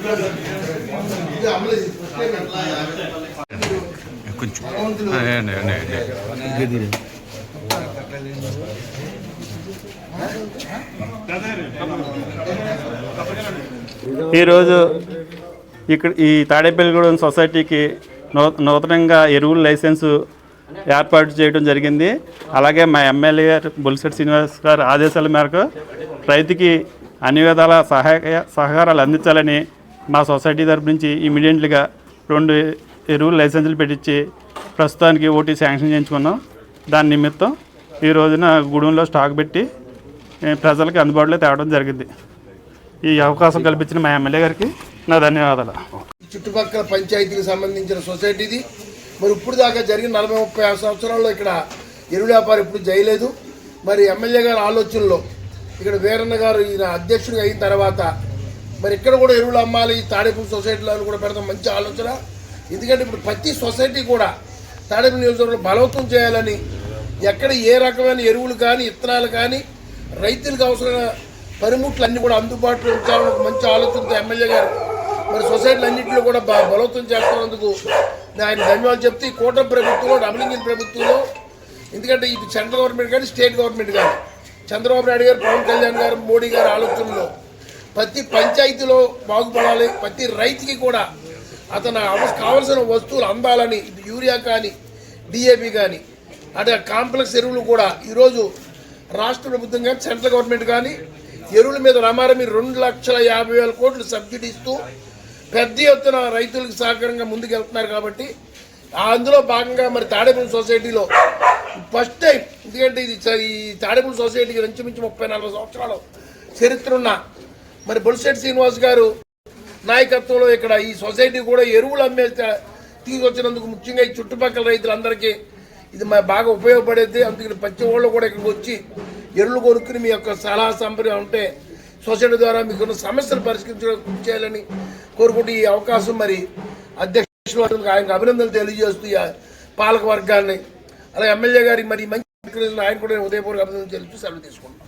ఈరోజు ఇక్కడ ఈ తాడేపల్లిగూడెం సొసైటీకి నూతనంగా ఎరువుల లైసెన్సు ఏర్పాటు చేయడం జరిగింది. అలాగే మా ఎమ్మెల్యే గారు బొలిశెట్టి శ్రీనివాస్ గారు ఆదేశాల మేరకు రైతుకి అన్ని విధాల సహకారాలు అందించాలని మా సొసైటీ తరపు నుంచి ఇమీడియట్లీగా 2 ఎరువుల లైసెన్సులు పెట్టించి ప్రస్తుతానికి ఓటీ శాంక్షన్ చేయించుకున్నాం. దాని నిమిత్తం ఈ రోజున గూడెంలో స్టాక్ పెట్టి ప్రజలకు అందుబాటులో తేవడం జరిగింది. ఈ అవకాశం కల్పించిన మా ఎమ్మెల్యే గారికి నా ధన్యవాదాలు. చుట్టుపక్కల పంచాయతీకి సంబంధించిన సొసైటీది. మరి ఇప్పుడు దాకా జరిగిన 40-30 సంవత్సరాల్లో ఇక్కడ ఎరువుల వ్యాపారం ఎప్పుడు చేయలేదు. మరి ఎమ్మెల్యే గారి ఆలోచనలో ఇక్కడ వీరన్న గారు ఈయన అధ్యక్షుడిగా అయిన తర్వాత మరి ఇక్కడ కూడా ఎరువులు అమ్మాలి, తాడేపల్లి సొసైటీలో కూడా పెడతాం, మంచి ఆలోచన. ఎందుకంటే ఇప్పుడు ప్రతి సొసైటీ కూడా తాడేపల్లి నియోజకవర్గంలో బలవంతం చేయాలని, ఎక్కడ ఏ రకమైన ఎరువులు కానీ ఇత్తనాలు కానీ రైతులకు అవసరమైన పనిముట్లు అన్నీ కూడా అందుబాటులో ఉంచాలని ఒక మంచి ఆలోచనతో ఎమ్మెల్యే గారు మరి సొసైటీలు అన్నింటిలో కూడా బలవంతం చేస్తున్నందుకు ఆయన ధన్యవాదాలు చెప్తే ఈ కూటమి ప్రభుత్వంలో, డబుల్ ఇంజిన్ ప్రభుత్వంలో, ఎందుకంటే ఇది సెంట్రల్ గవర్నమెంట్ కానీ స్టేట్ గవర్నమెంట్ కానీ చంద్రబాబు నాయుడు గారు, పవన్ కళ్యాణ్ గారు, మోడీ గారు ఆలోచనలో ప్రతి పంచాయతీలో బాగుపడాలి, ప్రతి రైతుకి కూడా అతను కావలసిన వస్తువులు అందాలని, యూరియా కానీ డిఏపి కానీ అంటే కాంప్లెక్స్ ఎరువులు కూడా ఈరోజు రాష్ట్ర ప్రభుత్వం కానీ సెంట్రల్ గవర్నమెంట్ కానీ ఎరువుల మీద రమారమి 2,50,000 కోట్లు సబ్సిడీ ఇస్తూ పెద్ద ఎత్తున రైతులకు సహకారంగా ముందుకు వెళ్తున్నారు. కాబట్టి అందులో భాగంగా మరి తాడేపల్లి సొసైటీలో ఫస్ట్ టైం, ఎందుకంటే ఇది ఈ తాడేపల్లి సొసైటీకి ఇంచుమించు 30-40 సంవత్సరాలు చరిత్ర ఉన్న మరి బొలిశెట్టి శ్రీనివాస్ గారు నాయకత్వంలో ఇక్కడ ఈ సొసైటీ కూడా ఎరువులు అమ్మే తీసుకొచ్చినందుకు ముఖ్యంగా ఈ చుట్టుపక్కల రైతులందరికీ ఇది బాగా ఉపయోగపడేది. అందుకని ప్రతి వాళ్ళు కూడా ఇక్కడికి వచ్చి ఎరువులు కొనుక్కుని మీ యొక్క సలహా సంప్రదాయం ఉంటే సొసైటీ ద్వారా మీకున్న సమస్యలు పరిష్కరించడం చేయాలని కోరుకుంటూ ఈ అవకాశం మరి అధ్యక్షులు ఆయనకు అభినందనలు తెలియజేస్తూ పాలక వర్గాన్ని అలాగే ఎమ్మెల్యే గారికి మరి మంచి ఆయన కూడా ఉదయపూర్వక అభినందనలు తెలుస్తూ సెలవు తీసుకుంటాం.